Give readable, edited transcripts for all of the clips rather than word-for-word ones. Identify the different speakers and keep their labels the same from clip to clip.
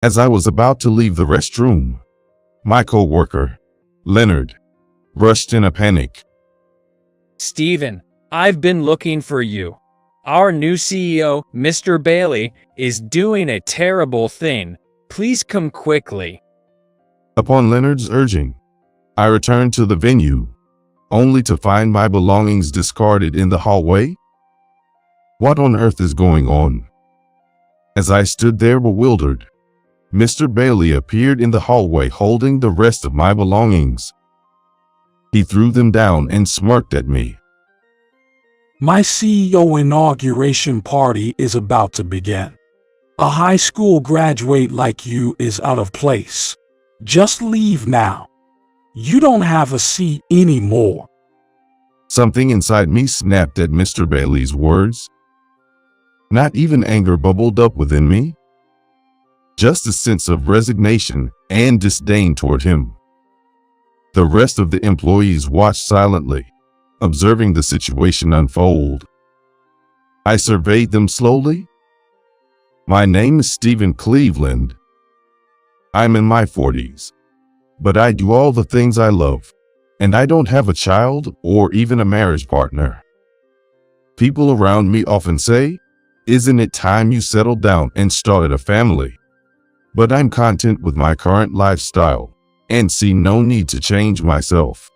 Speaker 1: As I was about to leave the restroom, my co-worker, Leonard, rushed in a panic.
Speaker 2: Steven, I've been looking for you. Our new CEO, Mr. Bailey, is doing a terrible thing. Please come quickly.
Speaker 1: Upon Leonard's urging, I returned to the venue, only to find my belongings discarded in the hallway. What on earth is going on? As I stood there bewildered, Mr. Bailey appeared in the hallway holding the rest of my belongings. He threw them down and smirked at me.
Speaker 3: My CEO inauguration party is about to begin. A high school graduate like you is out of place. Just leave now. You don't have a seat anymore.
Speaker 1: Something inside me snapped at Mr. Bailey's words. Not even anger bubbled up within me. Just a sense of resignation and disdain toward him. The rest of the employees watched silently, observing the situation unfold. I surveyed them slowly. My name is Stephen Cleveland. I'm in my 40s, but I do all the things I love, and I don't have a child or even a marriage partner. People around me often say, "Isn't it time you settled down and started a family?" But I'm content with my current lifestyle and see no need to change myself.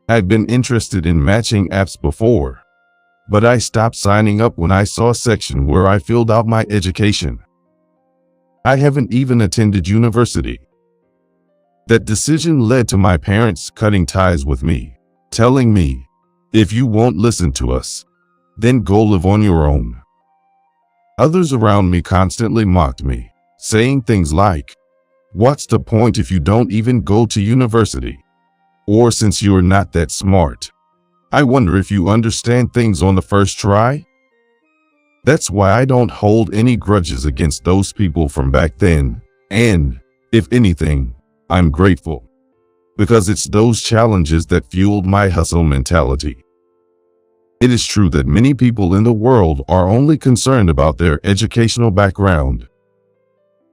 Speaker 1: I've been interested in matching apps before, but I stopped signing up when I saw a section where I filled out my education. I haven't even attended university. That decision led to my parents cutting ties with me, telling me, "If you won't listen to us, then go live on your own." Others around me constantly mocked me, saying things like, "What's the point if you don't even go to university? Or since you're not that smart, I wonder if you understand things on the first try?" That's why I don't hold any grudges against those people from back then, and, if anything, I'm grateful, because it's those challenges that fueled my hustle mentality. It is true that many people in the world are only concerned about their educational background.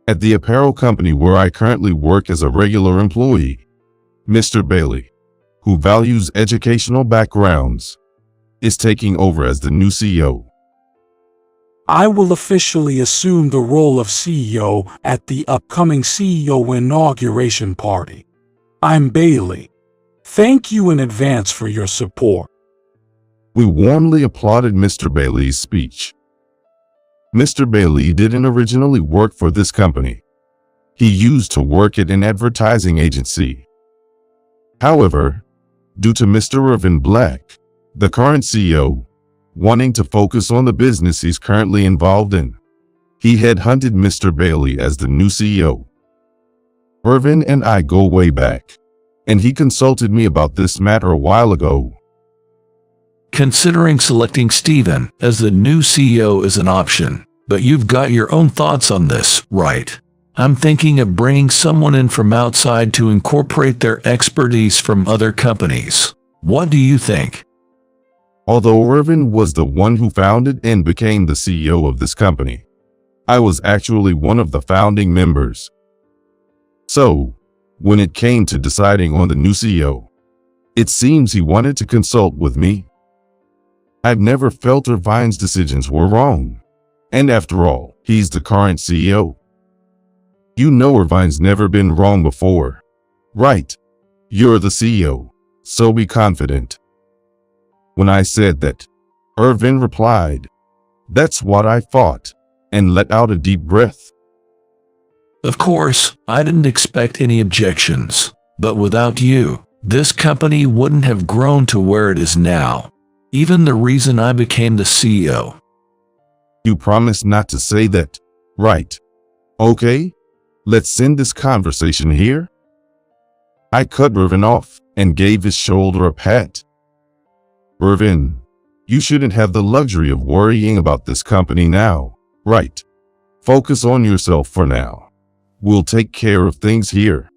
Speaker 1: At the apparel company where I currently work as a regular employee, Mr. Bailey, who values educational backgrounds, is taking over as the new CEO.
Speaker 3: I will officially assume the role of CEO at the upcoming CEO inauguration party. I'm Bailey. Thank you in advance for your support.
Speaker 1: We warmly applauded Mr. Bailey's speech. Mr. Bailey didn't originally work for this company. He used to work at an advertising agency. However, due to Mr. Irvin Black, the current CEO, wanting to focus on the business he's currently involved in, he headhunted Mr. Bailey as the new CEO. Irvin and I go way back, and he consulted me about this matter a while ago.
Speaker 4: Considering selecting Steven as the new CEO is an option, but you've got your own thoughts on this, right? I'm thinking of bringing someone in from outside to incorporate their expertise from other companies. What do you think?
Speaker 1: Although Irvin was the one who founded and became the CEO of this company, I was actually one of the founding members. So, when it came to deciding on the new CEO, it seems he wanted to consult with me. I've never felt Irvine's decisions were wrong. And after all, he's the current CEO. You know Irvine's never been wrong before. Right? You're the CEO, so be confident. When I said that, Irvin replied, "That's what I thought," and let out a deep breath.
Speaker 4: Of course, I didn't expect any objections, but without you, this company wouldn't have grown to where it is now. Even the reason I became the CEO.
Speaker 1: You promised not to say that, right? Okay, let's end this conversation here. I cut Irvin off and gave his shoulder a pat. Irvin, you shouldn't have the luxury of worrying about this company now, right? Focus on yourself for now. We'll take care of things here.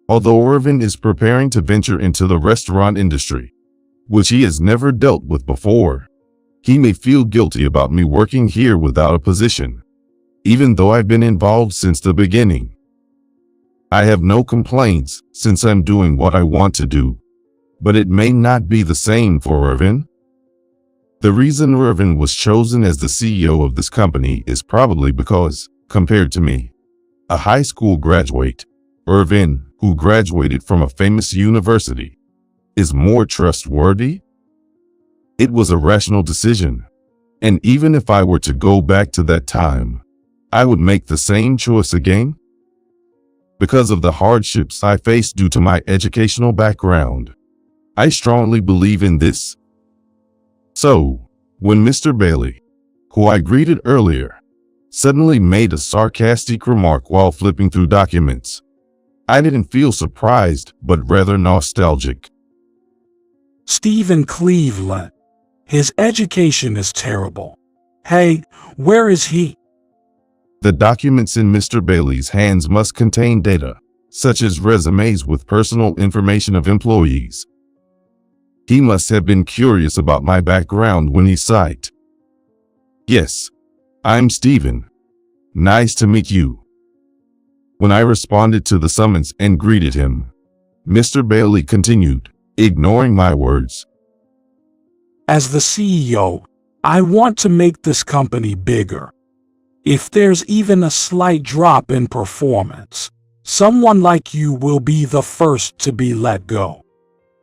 Speaker 1: Although Irvin is preparing to venture into the restaurant industry, which he has never dealt with before, he may feel guilty about me working here without a position. even though I've been involved since the beginning. I have no complaints since I'm doing what I want to do, but it may not be the same for Irvin. The reason Irvin was chosen as the CEO of this company is probably because, compared to me, a high school graduate, Irvin, who graduated from a famous university, is more trustworthy. It was a rational decision, and even if I were to go back to that time, I would make the same choice again. Because of the hardships I faced due to my educational background, I strongly believe in this. So, when Mr. Bailey, who I greeted earlier, suddenly made a sarcastic remark while flipping through documents, I didn't feel surprised, but rather nostalgic.
Speaker 3: Stephen Cleveland. His education is terrible. Hey, where is he?
Speaker 1: The documents in Mr. Bailey's hands must contain data, such as resumes with personal information of employees. He must have been curious about my background when he sighed. Yes, I'm Stephen. Nice to meet you. When I responded to the summons and greeted him, Mr. Bailey continued, ignoring my words.
Speaker 3: As the CEO, I want to make this company bigger. If there's even a slight drop in performance, someone like you will be the first to be let go.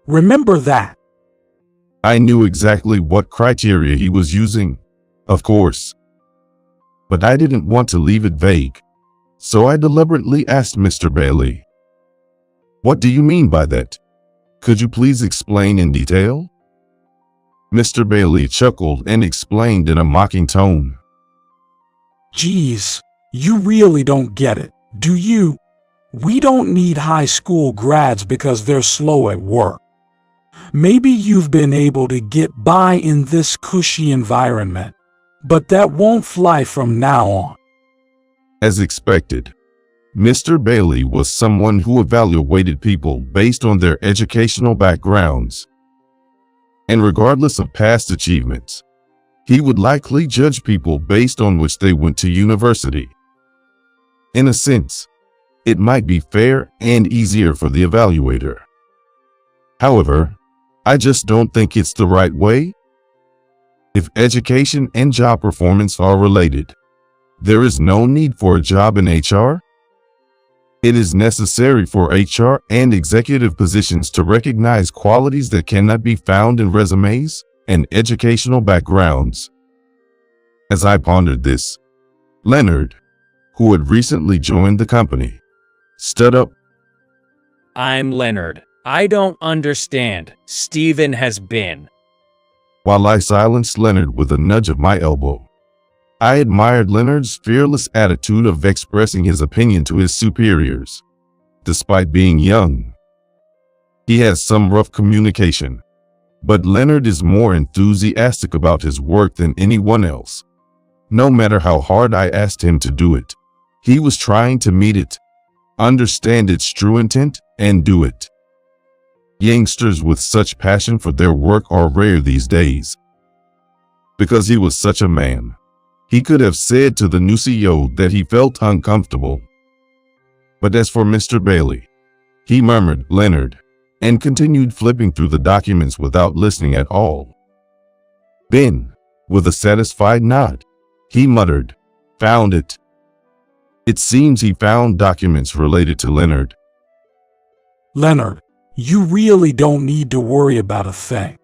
Speaker 3: Remember that.
Speaker 1: I knew exactly what criteria he was using, of course. But I didn't want to leave it vague, so I deliberately asked Mr. Bailey, "What do you mean by that? Could you please explain in detail?" Mr. Bailey chuckled and explained in a mocking tone.
Speaker 3: Geez, you really don't get it, do you? We don't need high school grads because they're slow at work. Maybe you've been able to get by in this cushy environment, but that won't fly from now on.
Speaker 1: As expected, Mr. Bailey was someone who evaluated people based on their educational backgrounds. And regardless of past achievements, he would likely judge people based on which they went to university. In a sense, it might be fair and easier for the evaluator. However, I just don't think it's the right way. If education and job performance are related, there is no need for a job in HR. It is necessary for HR and executive positions to recognize qualities that cannot be found in resumes and educational backgrounds. As I pondered this, Leonard, who had recently joined the company, stood up.
Speaker 2: I'm Leonard. I don't understand. Stephen has been.
Speaker 1: While I silenced Leonard with a nudge of my elbow, I admired Leonard's fearless attitude of expressing his opinion to his superiors. Despite being young, he has some rough communication, but Leonard is more enthusiastic about his work than anyone else. No matter how hard I asked him to do it, he was trying to meet it, understand its true intent, and do it. Youngsters with such passion for their work are rare these days. Because he was such a man, he could have said to the new CEO that he felt uncomfortable. But as for Mr. Bailey, he murmured Leonard and continued flipping through the documents without listening at all. Then, with a satisfied nod, he muttered, "Found it." It seems he found documents related to Leonard.
Speaker 3: Leonard, you really don't need to worry about a thing.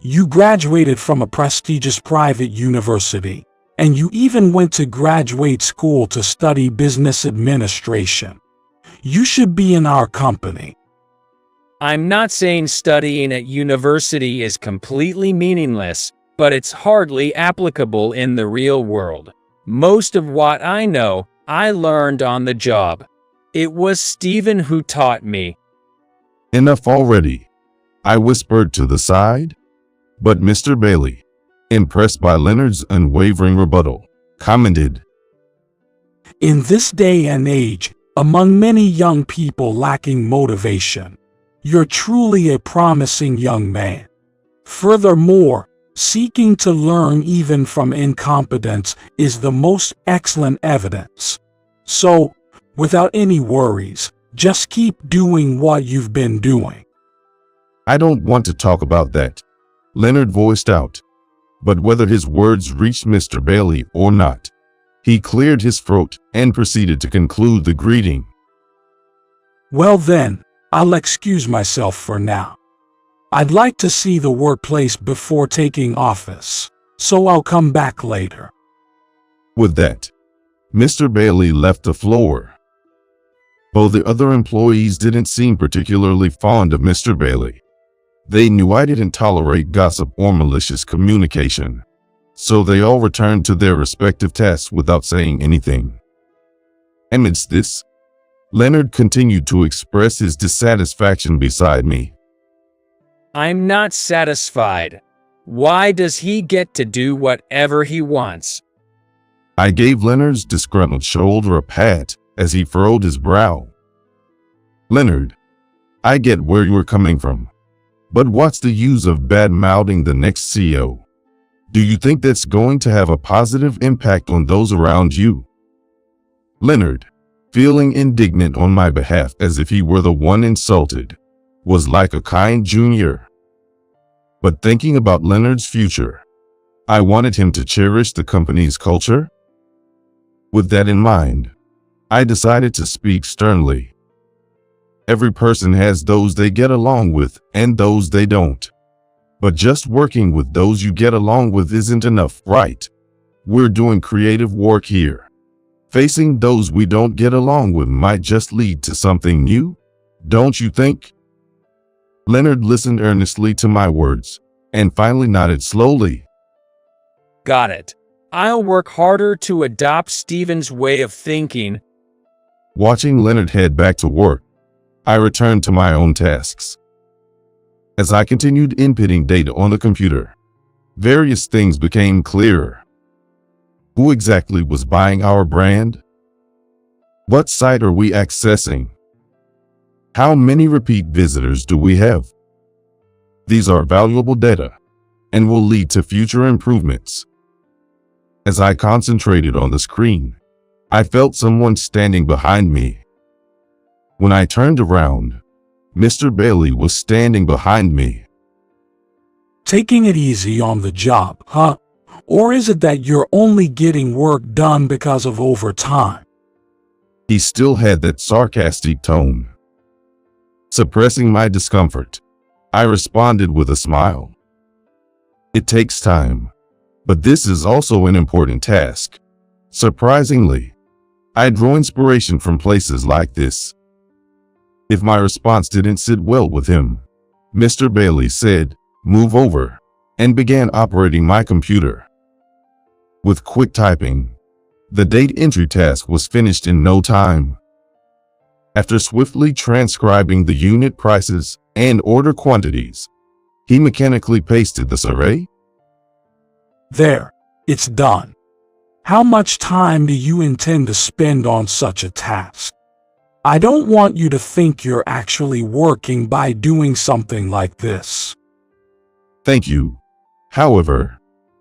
Speaker 3: You graduated from a prestigious private university, and you even went to graduate school to study business administration. You should be in our company.
Speaker 2: I'm not saying studying at university is completely meaningless, but it's hardly applicable in the real world. Most of what I know, I learned on the job. It was Stephen who taught me.
Speaker 1: Enough already, I whispered to the side. But Mr. Bailey, impressed by Leonard's unwavering rebuttal, commented,
Speaker 3: In this day and age, among many young people lacking motivation, you're truly a promising young man. Furthermore, Seeking to learn even from incompetence is the most excellent evidence. So, without any worries, just keep doing what you've been doing.
Speaker 1: I don't want to talk about that, Leonard voiced out. But whether his words reached Mr. Bailey or not, he cleared his throat and proceeded to conclude the greeting.
Speaker 3: Well then, I'll excuse myself for now. I'd like to see the workplace before taking office, so I'll come back later.
Speaker 1: With that, Mr. Bailey left the floor. Though the other employees didn't seem particularly fond of Mr. Bailey, they knew I didn't tolerate gossip or malicious communication, so they all returned to their respective tasks without saying anything. Amidst this, Leonard continued to express his dissatisfaction beside me.
Speaker 2: I'm not satisfied. Why does he get to do whatever he wants?
Speaker 1: I gave Leonard's disgruntled shoulder a pat as he furrowed his brow. Leonard, I get where you're coming from, but what's the use of bad-mouthing the next CEO? Do you think that's going to have a positive impact on those around you? Leonard, feeling indignant on my behalf as if he were the one insulted, was like a kind junior. But thinking about Leonard's future, I wanted him to cherish the company's culture. With that in mind, I decided to speak sternly. Every person has those they get along with and those they don't. But just working with those you get along with isn't enough, right? We're doing creative work here. Facing those we don't get along with might just lead to something new, don't you think? Leonard listened earnestly to my words and finally nodded slowly.
Speaker 2: Got it. I'll work harder to adopt Steven's way of thinking.
Speaker 1: Watching Leonard head back to work, I returned to my own tasks. As I continued inputting data on the computer, various things became clearer. Who exactly was buying our brand? What site are we accessing? How many repeat visitors do we have? These are valuable data and will lead to future improvements. As I concentrated on the screen, I felt someone standing behind me. When I turned around, Mr. Bailey was standing behind me.
Speaker 3: Taking it easy on the job, huh? Or is it that you're only getting work done because of overtime?
Speaker 1: He still had that sarcastic tone. Suppressing my discomfort, I responded with a smile. It takes time, but this is also an important task. Surprisingly, I draw inspiration from places like this. If my response didn't sit well with him, Mr. Bailey said, "Move over," and began operating my computer. With quick typing, the date entry task was finished in no time. After swiftly transcribing the unit prices and order quantities, he mechanically pasted this array.
Speaker 3: There, it's done. How much time do you intend to spend on such a task? I don't want you to think you're actually working by doing something like this.
Speaker 1: Thank you. However,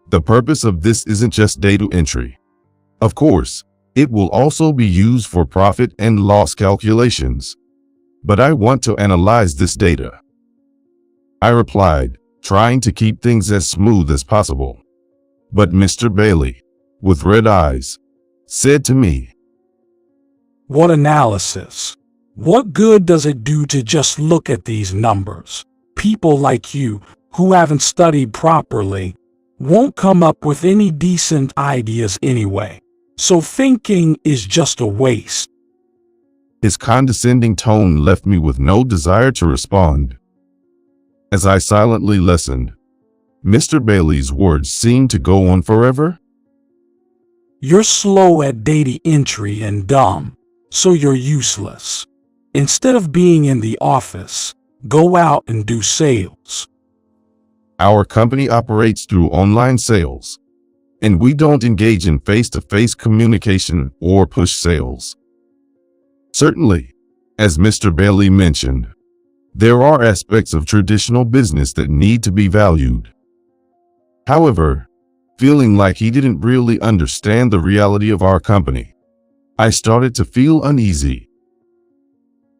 Speaker 1: the purpose of this isn't just data entry. Of course, it will also be used for profit and loss calculations. But I want to analyze this data. I replied, trying to keep things as smooth as possible. But Mr. Bailey, with red eyes, said to me,
Speaker 3: What analysis? What good does it do to just look at these numbers? People like you, who haven't studied properly, won't come up with any decent ideas anyway. So thinking is just a waste.
Speaker 1: His condescending tone left me with no desire to respond. As I silently listened, Mr. Bailey's words seemed to go on forever.
Speaker 3: You're slow at data entry and dumb, so you're useless. Instead of being in the office, go out and do sales.
Speaker 1: Our company operates through online sales, and we don't engage in face-to-face communication or push sales. Certainly, as Mr. Bailey mentioned, there are aspects of traditional business that need to be valued. However, feeling like he didn't really understand the reality of our company, I started to feel uneasy.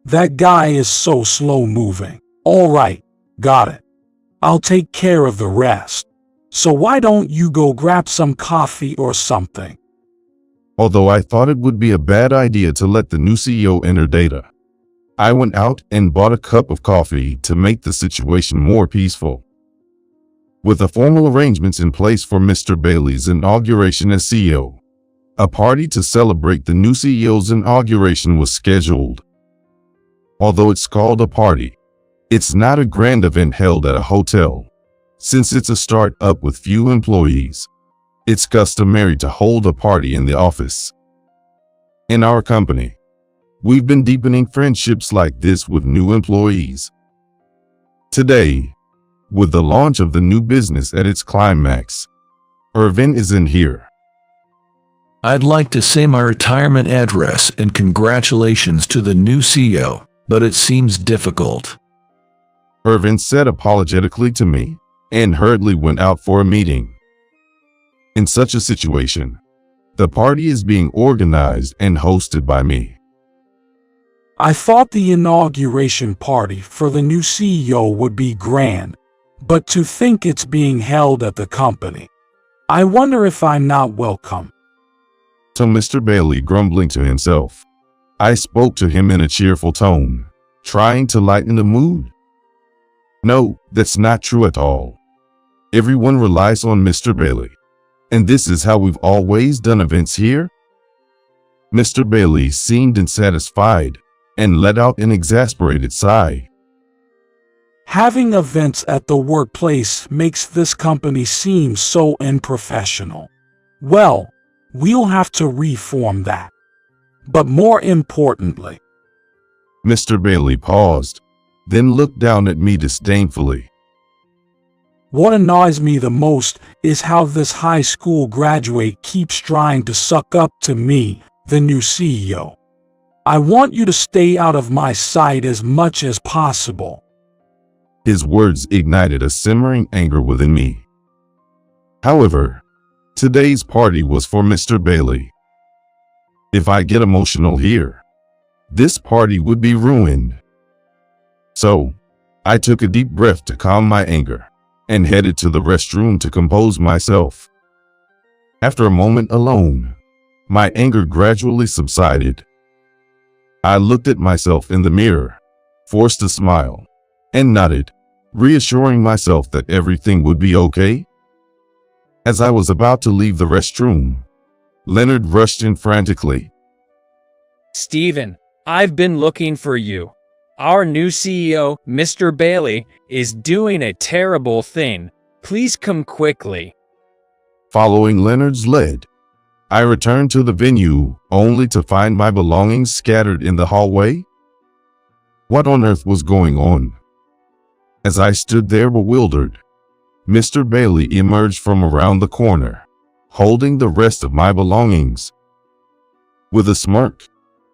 Speaker 3: That guy is so slow moving. All right, got it. I'll take care of the rest. So why don't you go grab some coffee or something?
Speaker 1: Although I thought it would be a bad idea to let the new CEO enter data, I went out and bought a cup of coffee to make the situation more peaceful. With the formal arrangements in place for Mr. Bailey's inauguration as CEO, a party to celebrate the new CEO's inauguration was scheduled. Although it's called a party, it's not a grand event held at a hotel. Since it's a start-up with few employees, it's customary to hold a party in the office. In our company, we've been deepening friendships like this with new employees. Today, with the launch of the new business at its climax, Irvin isn't here.
Speaker 4: I'd like to say my retirement address and congratulations to the new CEO, but it seems difficult.
Speaker 1: Irvin said apologetically to me and hurriedly went out for a meeting. In such a situation, the party is being organized and hosted by me.
Speaker 3: I thought the inauguration party for the new CEO would be grand, but to think it's being held at the company. I wonder if I'm not welcome.
Speaker 1: To Mr. Bailey, grumbling to himself, I spoke to him in a cheerful tone, trying to lighten the mood. No, that's not true at all. Everyone relies on Mr. Bailey, and this is how we've always done events here. Mr. Bailey seemed unsatisfied and let out an exasperated sigh.
Speaker 3: Having events at the workplace makes this company seem so unprofessional. Well, we'll have to reform that. But more importantly,
Speaker 1: Mr. Bailey paused, then looked down at me disdainfully.
Speaker 3: What annoys me the most is how this high school graduate keeps trying to suck up to me, the new CEO. I want you to stay out of my sight as much as possible.
Speaker 1: His words ignited a simmering anger within me. However, today's party was for Mr. Bailey. If I get emotional here, this party would be ruined. So, I took a deep breath to calm my anger and headed to the restroom to compose myself. After a moment alone, my anger gradually subsided. I looked at myself in the mirror, forced a smile, and nodded, reassuring myself that everything would be okay. As I was about to leave the restroom, Leonard rushed in frantically.
Speaker 2: Stephen, I've been looking for you. Our new CEO, Mr. Bailey, is doing a terrible thing. Please come quickly.
Speaker 1: Following Leonard's lead, I returned to the venue only to find my belongings scattered in the hallway. What on earth was going on? As I stood there bewildered, Mr. Bailey emerged from around the corner, holding the rest of my belongings. With a smirk,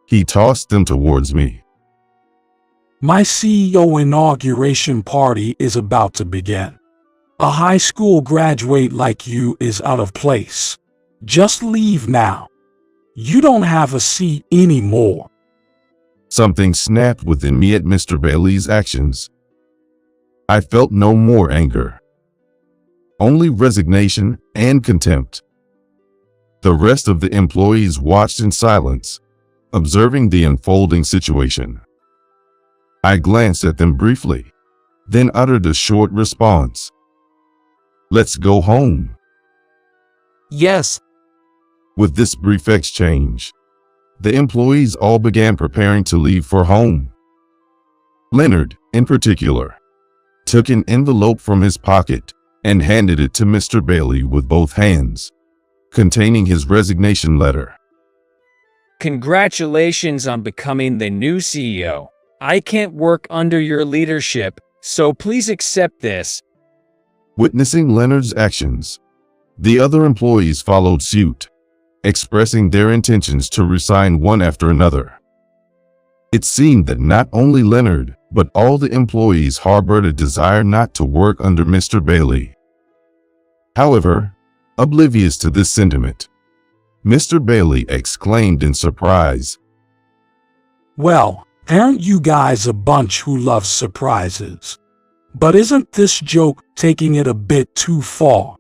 Speaker 1: he tossed them towards me.
Speaker 3: My CEO inauguration party is about to begin. A high school graduate like you is out of place. Just leave now. You don't have a seat anymore.
Speaker 1: Something snapped within me at Mr. Bailey's actions. I felt no more anger, only resignation and contempt. The rest of the employees watched in silence, observing the unfolding situation. I glanced at them briefly, then uttered a short response. Let's go home.
Speaker 5: Yes.
Speaker 1: With this brief exchange, the employees all began preparing to leave for home. Leonard, in particular, took an envelope from his pocket and handed it to Mr. Bailey with both hands, containing his resignation letter.
Speaker 2: Congratulations on becoming the new CEO. I can't work under your leadership, so please accept this.
Speaker 1: Witnessing Leonard's actions, the other employees followed suit, expressing their intentions to resign one after another. It seemed that not only Leonard, but all the employees harbored a desire not to work under Mr. Bailey. However, oblivious to this sentiment, Mr. Bailey exclaimed in surprise,
Speaker 3: Well, aren't you guys a bunch who loves surprises? But isn't this joke taking it a bit too far?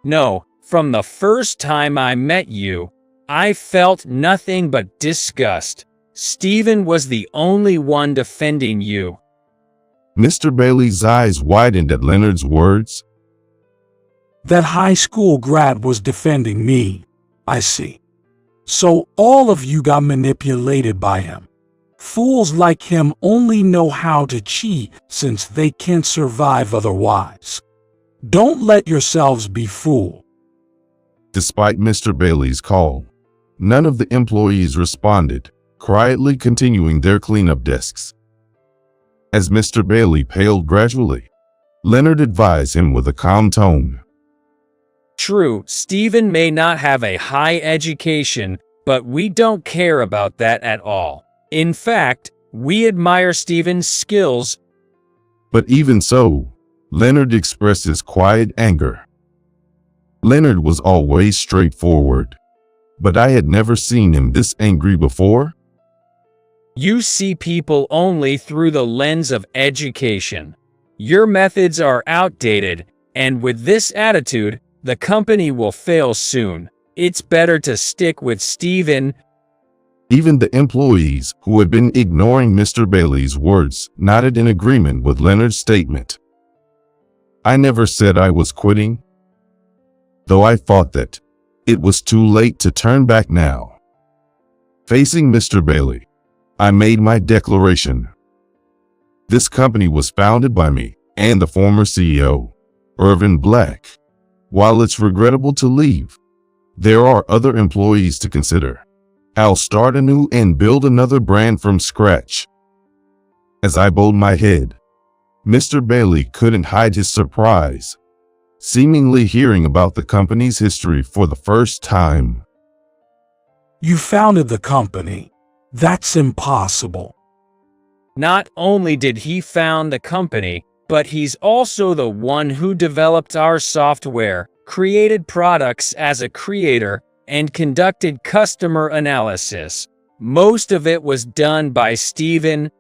Speaker 2: No, from the first time I met you, I felt nothing but disgust. Stephen was the only one defending you.
Speaker 1: Mr. Bailey's eyes widened at Leonard's words.
Speaker 3: That high school grad was defending me, I see. So all of you got manipulated by him. Fools like him only know how to cheat since they can't survive otherwise. Don't let yourselves be fooled.
Speaker 1: Despite Mr. Bailey's call, none of the employees responded, quietly continuing their cleanup desks. As Mr. Bailey paled gradually, Leonard advised him with a calm tone.
Speaker 2: True, Stephen may not have a high education, but we don't care about that at all. In fact, we admire Stephen's skills.
Speaker 1: But even so, Leonard expressed his quiet anger. Leonard was always straightforward, but I had never seen him this angry before.
Speaker 2: You see people only through the lens of education. Your methods are outdated, and with this attitude, the company will fail soon. It's better to stick with Stephen.
Speaker 1: Even the employees who had been ignoring Mr. Bailey's words nodded in agreement with Leonard's statement. I never said I was quitting, though I thought that it was too late to turn back now. Facing Mr. Bailey, I made my declaration. This company was founded by me and the former CEO, Irvin Black. While it's regrettable to leave, there are other employees to consider. I'll start anew and build another brand from scratch. As I bowed my head, Mr. Bailey couldn't hide his surprise, seemingly hearing about the company's history for the first time.
Speaker 3: You founded the company. That's impossible.
Speaker 2: Not only did he found the company, but he's also the one who developed our software, created products as a creator, and conducted customer analysis. Most of it was done by Stephen.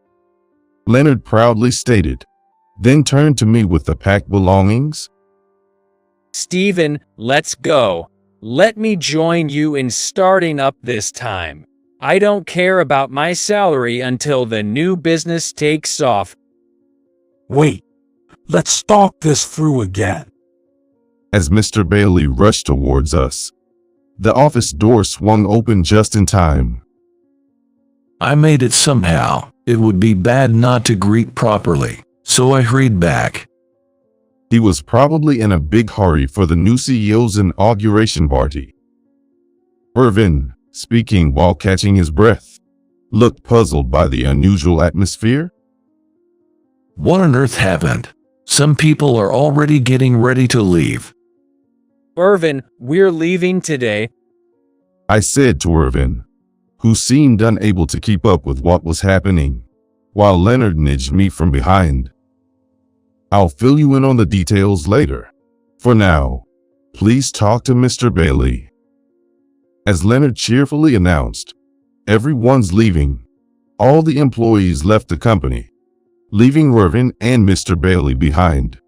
Speaker 1: Leonard proudly stated, then turned to me with the packed belongings.
Speaker 2: Stephen, let's go. Let me join you in starting up this time. I don't care about my salary until the new business takes off.
Speaker 3: Wait, let's talk this through again.
Speaker 1: As Mr. Bailey rushed towards us, the office door swung open just in time.
Speaker 4: I made it somehow. It would be bad not to greet properly, so I hurried back.
Speaker 1: He was probably in a big hurry for the new CEO's inauguration party. Irvin, speaking while catching his breath, looked puzzled by the unusual atmosphere.
Speaker 4: What on earth happened? Some people are already getting ready to leave.
Speaker 2: Irvin, we're leaving today.
Speaker 1: I said to Irvin, who seemed unable to keep up with what was happening, while Leonard nudged me from behind. I'll fill you in on the details later. For now, please talk to Mr. Bailey. As Leonard cheerfully announced, everyone's leaving. All the employees left the company, leaving Irvin and Mr. Bailey behind.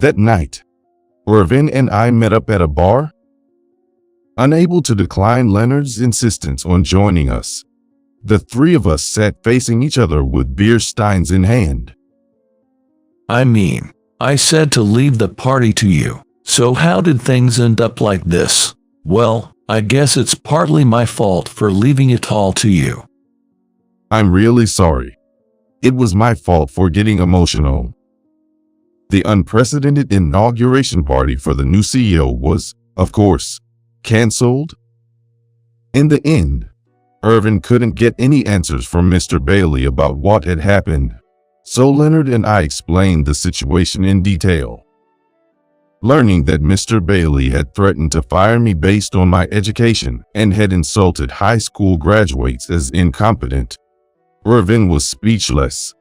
Speaker 1: That night, Irvin and I met up at a bar. Unable to decline Leonard's insistence on joining us, the three of us sat facing each other with beer steins in hand.
Speaker 4: I mean, I said to leave the party to you, so how did things end up like this? Well, I guess it's partly my fault for leaving it all to you.
Speaker 1: I'm really sorry. It was my fault for getting emotional. The unprecedented inauguration party for the new CEO was, of course, canceled. In the end, Irvin couldn't get any answers from Mr. Bailey about what had happened, so Leonard and I explained the situation in detail. Learning that Mr. Bailey had threatened to fire me based on my education and had insulted high school graduates as incompetent, Irvin was speechless.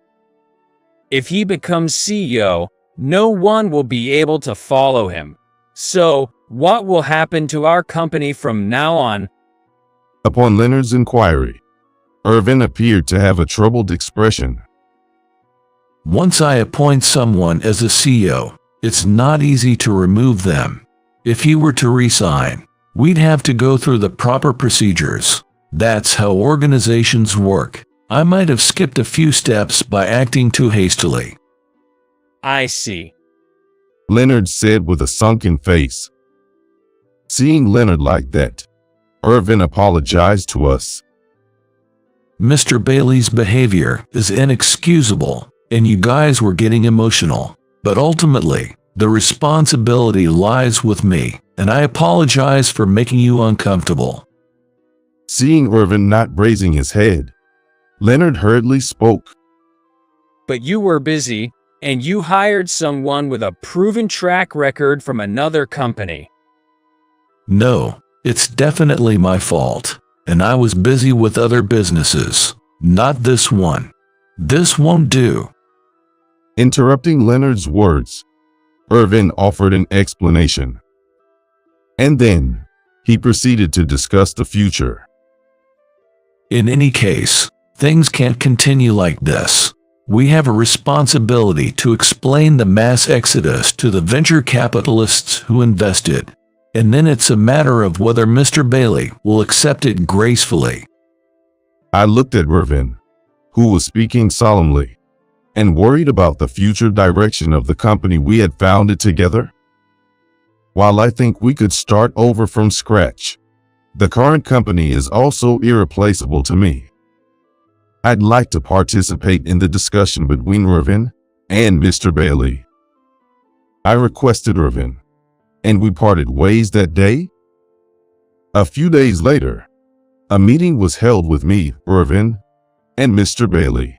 Speaker 2: If he becomes CEO, no one will be able to follow him. So, what will happen to our company from now on?
Speaker 1: Upon Leonard's inquiry, Irvin appeared to have a troubled expression.
Speaker 4: Once I appoint someone as a CEO, it's not easy to remove them. If he were to resign, we'd have to go through the proper procedures. That's how organizations work. I might have skipped a few steps by acting too hastily.
Speaker 2: I see.
Speaker 1: Leonard said with a sunken face. Seeing Leonard like that, Irvin apologized to us.
Speaker 4: Mr. Bailey's behavior is inexcusable, and you guys were getting emotional. But ultimately, the responsibility lies with me, and I apologize for making you uncomfortable.
Speaker 1: Seeing Irvin not raising his head, Leonard hurriedly spoke.
Speaker 2: But you were busy, and you hired someone with a proven track record from another company.
Speaker 4: No, it's definitely my fault, and I was busy with other businesses, not this one. This won't do.
Speaker 1: Interrupting Leonard's words, Irvin offered an explanation. And then, he proceeded to discuss the future.
Speaker 4: In any case, things can't continue like this. We have a responsibility to explain the mass exodus to the venture capitalists who invested. And then it's a matter of whether Mr. Bailey will accept it gracefully.
Speaker 1: I looked at Irvin, who was speaking solemnly, and worried about the future direction of the company we had founded together. While I think we could start over from scratch, the current company is also irreplaceable to me. I'd like to participate in the discussion between Irvin and Mr. Bailey. I requested Irvin, and we parted ways that day. A few days later, a meeting was held with me, Irvin, and Mr. Bailey.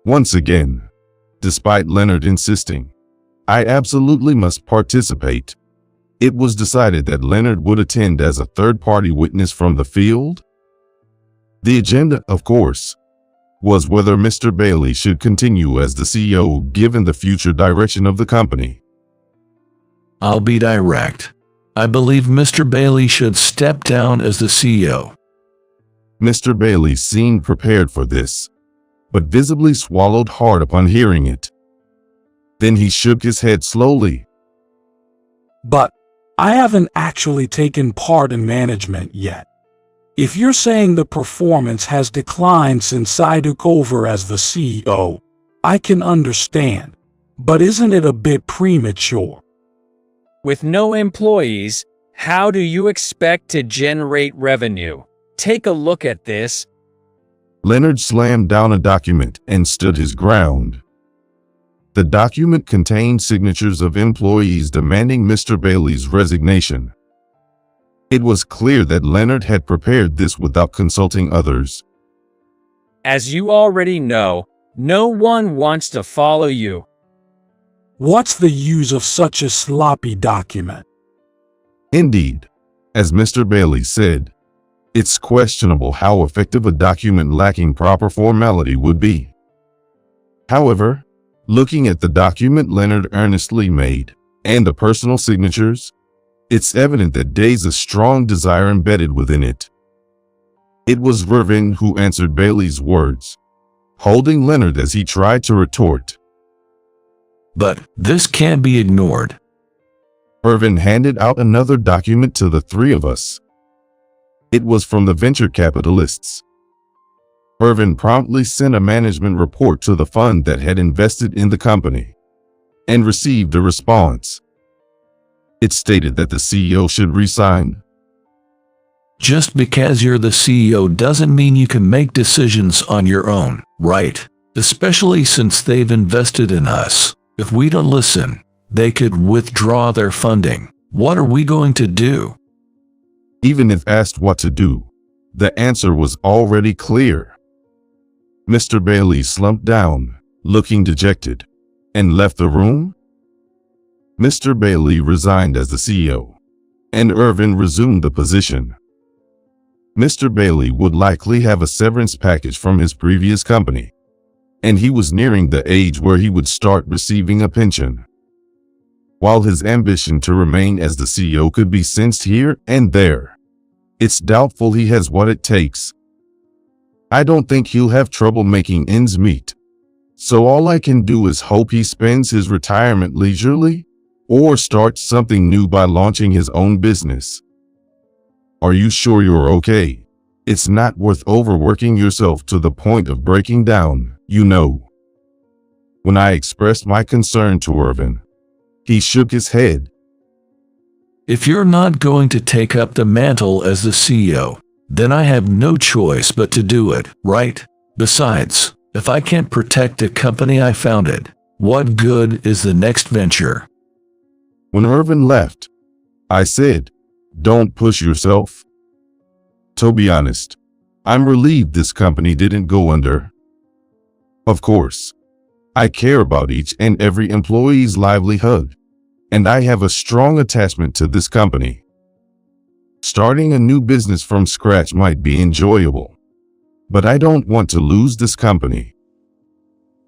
Speaker 1: Once again, despite Leonard insisting, I absolutely must participate. It was decided that Leonard would attend as a third-party witness from the field. The agenda, of course, was whether Mr. Bailey should continue as the CEO given the future direction of the company.
Speaker 4: I'll be direct. I believe Mr. Bailey should step down as the CEO.
Speaker 1: Mr. Bailey seemed prepared for this, but visibly swallowed hard upon hearing it. Then he shook his head slowly.
Speaker 3: But I haven't actually taken part in management yet. If you're saying the performance has declined since I took over as the CEO, I can understand. But isn't it a bit premature?
Speaker 2: With no employees, how do you expect to generate revenue? Take a look at this.
Speaker 1: Leonard slammed down a document and stood his ground. The document contained signatures of employees demanding Mr. Bailey's resignation. It was clear that Leonard had prepared this without consulting others.
Speaker 2: As you already know, no one wants to follow you.
Speaker 3: What's the use of such a sloppy document?
Speaker 1: Indeed, as Mr. Bailey said, it's questionable how effective a document lacking proper formality would be. However, looking at the document Leonard earnestly made, and the personal signatures, it's evident that there's a strong desire embedded within it. It was Irvin who answered Bailey's words, holding Leonard as he tried to retort.
Speaker 4: But this can't be ignored.
Speaker 1: Irvin handed out another document to the three of us. It was from the venture capitalists. Irvin promptly sent a management report to the fund that had invested in the company, and received a response. It stated that the CEO should resign.
Speaker 4: Just because you're the CEO doesn't mean you can make decisions on your own, right? Especially since they've invested in us. If we don't listen, they could withdraw their funding. What are we going to do?
Speaker 1: Even if asked what to do, the answer was already clear. Mr. Bailey slumped down, looking dejected, and left the room. Mr. Bailey resigned as the CEO, and Irvin resumed the position. Mr. Bailey would likely have a severance package from his previous company, and he was nearing the age where he would start receiving a pension. While his ambition to remain as the CEO could be sensed here and there, it's doubtful he has what it takes. I don't think he'll have trouble making ends meet. So all I can do is hope he spends his retirement leisurely or starts something new by launching his own business. Are you sure you're okay? It's not worth overworking yourself to the point of breaking down, you know. When I expressed my concern to Irvin, he shook his head.
Speaker 4: If you're not going to take up the mantle as the CEO, then I have no choice but to do it, right? Besides, if I can't protect the company I founded, what good is the next venture?
Speaker 1: When Irvin left, I said, "Don't push yourself." To be honest, I'm relieved this company didn't go under. Of course, I care about each and every employee's livelihood, and I have a strong attachment to this company. Starting a new business from scratch might be enjoyable, but I don't want to lose this company.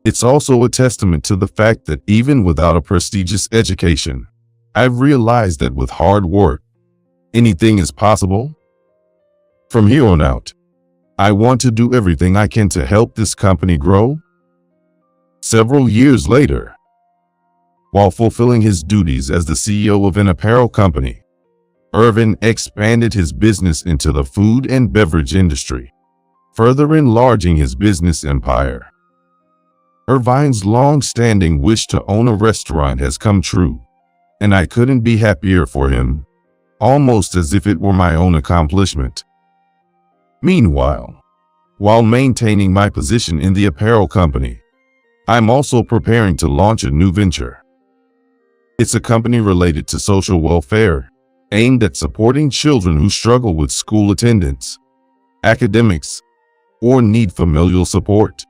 Speaker 1: It's also a testament to the fact that even without a prestigious education, I've realized that with hard work, anything is possible. From here on out, I want to do everything I can to help this company grow. Several years later, while fulfilling his duties as the CEO of an apparel company, Irvin expanded his business into the food and beverage industry, further enlarging his business empire. Irvin's long-standing wish to own a restaurant has come true, and I couldn't be happier for him, almost as if it were my own accomplishment. Meanwhile, while maintaining my position in the apparel company, I'm also preparing to launch a new venture. It's a company related to social welfare, aimed at supporting children who struggle with school attendance, academics, or need familial support.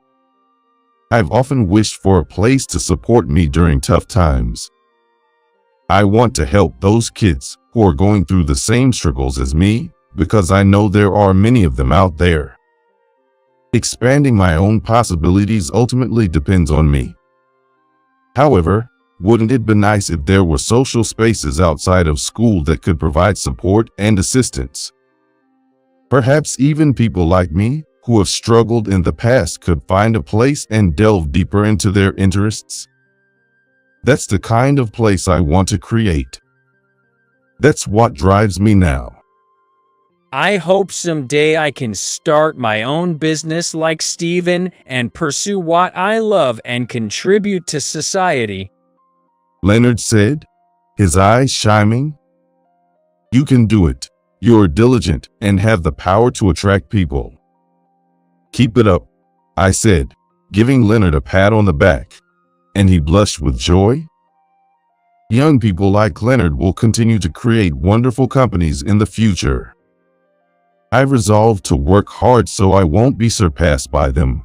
Speaker 1: I've often wished for a place to support me during tough times. I want to help those kids who are going through the same struggles as me, because I know there are many of them out there. Expanding my own possibilities ultimately depends on me. However, wouldn't it be nice if there were social spaces outside of school that could provide support and assistance? Perhaps even people like me, who have struggled in the past, could find a place and delve deeper into their interests. That's the kind of place I want to create. That's what drives me now.
Speaker 2: I hope someday I can start my own business like Steven and pursue what I love and contribute to society.
Speaker 1: Leonard said, his eyes shining. You can do it. You're diligent and have the power to attract people. Keep it up, I said, giving Leonard a pat on the back, and he blushed with joy. Young people like Leonard will continue to create wonderful companies in the future. I resolved to work hard so I won't be surpassed by them.